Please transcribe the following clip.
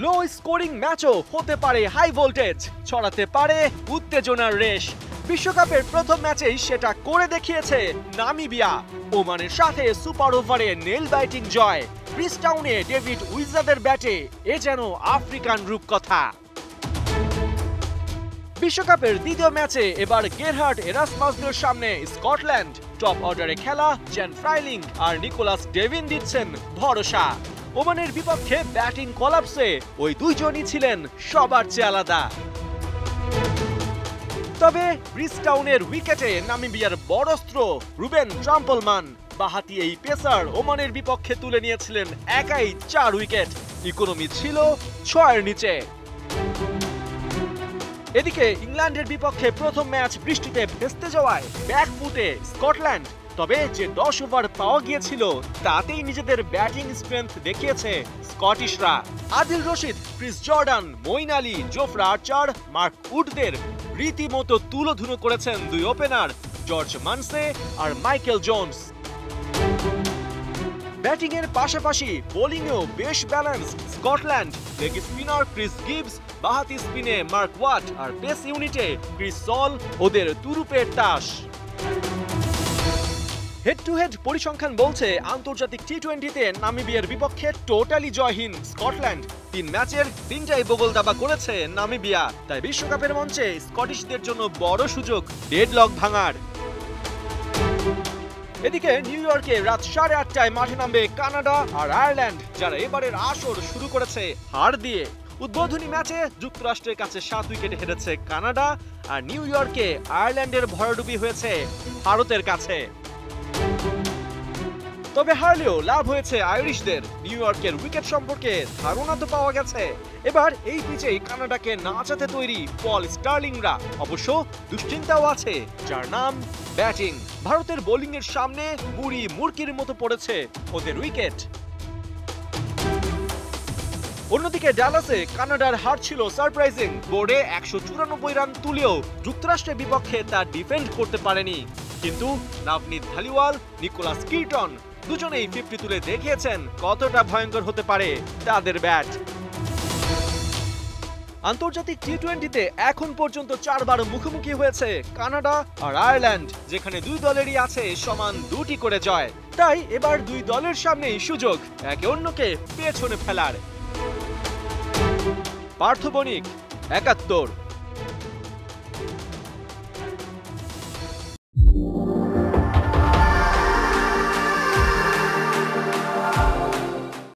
Low scoring ম্যাচও হতে পারে high voltage, ছড়াতে পারে উত্তেজনার রেশ। বিশ্বকাপের প্রথম ম্যাচেই সেটা করে দেখিয়েছে নামিবিয়া। ওমানের সাথে সুপার ওভারে নেল বাইটিং জয়। ব্রিজটাউনে ডেভিড উইজাদের ব্যাটে এ যেন আফ্রিকান রূপকথা। বিশ্বকাপের দ্বিতীয় ম্যাচে এবার গেরহার্ড এরাসমাসদের সামনে স্কটল্যান্ড। টপ অর্ডারে খেলা জেন ফ্রাইলিং আর নিকোলাস ডেভিন দিচ্ছেন ভরসা। ওমানের বিপক্ষে ব্যাটিং কলাপসে ওই দুইজনই ছিলেন সবার চেয়ে আলাদা। তবে ব্রিজটাউনের উইকেটে নামিবিয়ার বড় অস্ত্র রুবেন ট্রাম্পলমান। বাহাতি এই পেসার ওমানের বিপক্ষে তুলে নিয়েছিলেন একাই 4 উইকেট। ইকোনমি ছিল 6-এর নিচে। এদিকে ইংল্যান্ডের বিপক্ষে প্রথম ম্যাচ বৃষ্টিতে ভেস্তে যাওয়ায় ব্যাকফুটে স্কটল্যান্ড। তবে যে 10 ওভার পাওয়া গিয়েছিল তাতেই নিজেদের ব্যাটিং স্ট্রেংথ দেখিয়েছে স্কটিশরা। Adil Rashid, Chris Jordan, Moeen Ali, Jofra Archer, Mark উডদের রীতিমতো তুলোধুনো করেছেন দুই ওপেনার জর্জ মানসে আর মাইকেল জোন্স। ব্যাটিং এর পাশাপাশি বোলিংয়েও বেশ balance Scotland. Leg spinner Chris Gibbs, বাহাতি স্পিনে মার্ক ওয়াট আর পেস ইউনিটে ক্রিস সল ওদের তুরুপের তাস। হেড টু হেড পরিসংখ্যান বলছে আন্তর্জাতিক টি-20তে নামিবিয়ার বিপক্ষে টোটালি জয়হীন স্কটল্যান্ড। 3 ম্যাচের 3টাই বোগল দাবা করেছে নামিবিয়া। তাই বিশ্বকাপের মঞ্চে স্কটিশদের জন্য বড় সুযোগ ডেডলক ভাঙার। এদিকে নিউ ইয়র্কে রাত 8:30টায় মাঠে নামবে কানাডা আর আয়ারল্যান্ড, যারা এবারের আসর শুরু করেছে হার দিয়ে। উদ্বোধনী ম্যাচে যুক্তরাষ্ট্রের কাছে 7 উইকেটে হেরেছে কানাডা, আর নিউ ইয়র্কে আয়ারল্যান্ডের ভরাডুবি হয়েছে ভারতের কাছে। তবে হারলেও লাভ হয়েছে আইরিশদের। নিউ ইয়র্কের উইকেট সম্পর্কে ধারণা তো পাওয়া গেছে। এবার এই পিচেই কানাডাকে নাচাতে তৈরি পল স্টার্লিংরা। অবশ্য দুশ্চিন্তাও আছে, যার নাম ব্যাটিং। ভারতের বোলিং এর সামনে বুড়ি মুরগির মতো পড়েছে ওদের উইকেট। অন্যদিকে ডালাসে কানাডার হার ছিল সারপ্রাইজিং। বোর্ডে 194 রান তুলেও যুক্তরাষ্ট্রের বিপক্ষে তা ডিফেন্ড করতে পারেনি। কিন্তু নাভনীত ধালিওয়াল, নিকোলাস কির্টন দুজনেই 50 তুলে দেখিয়েছেন কতটা ভয়ঙ্কর হতে পারে তাদের ব্যাট। আন্তর্জাতিক টি-20তে এখন পর্যন্ত 4 বার মুখোমুখি হয়েছে কানাডা আর আয়ারল্যান্ড, যেখানে দুই দলেরই আছে সমান 2টি করে জয়। তাই এবার দুই দলের সামনেই সুযোগ একে অন্যকে পেছনে ফেলার। পার্থ বণিক, 71।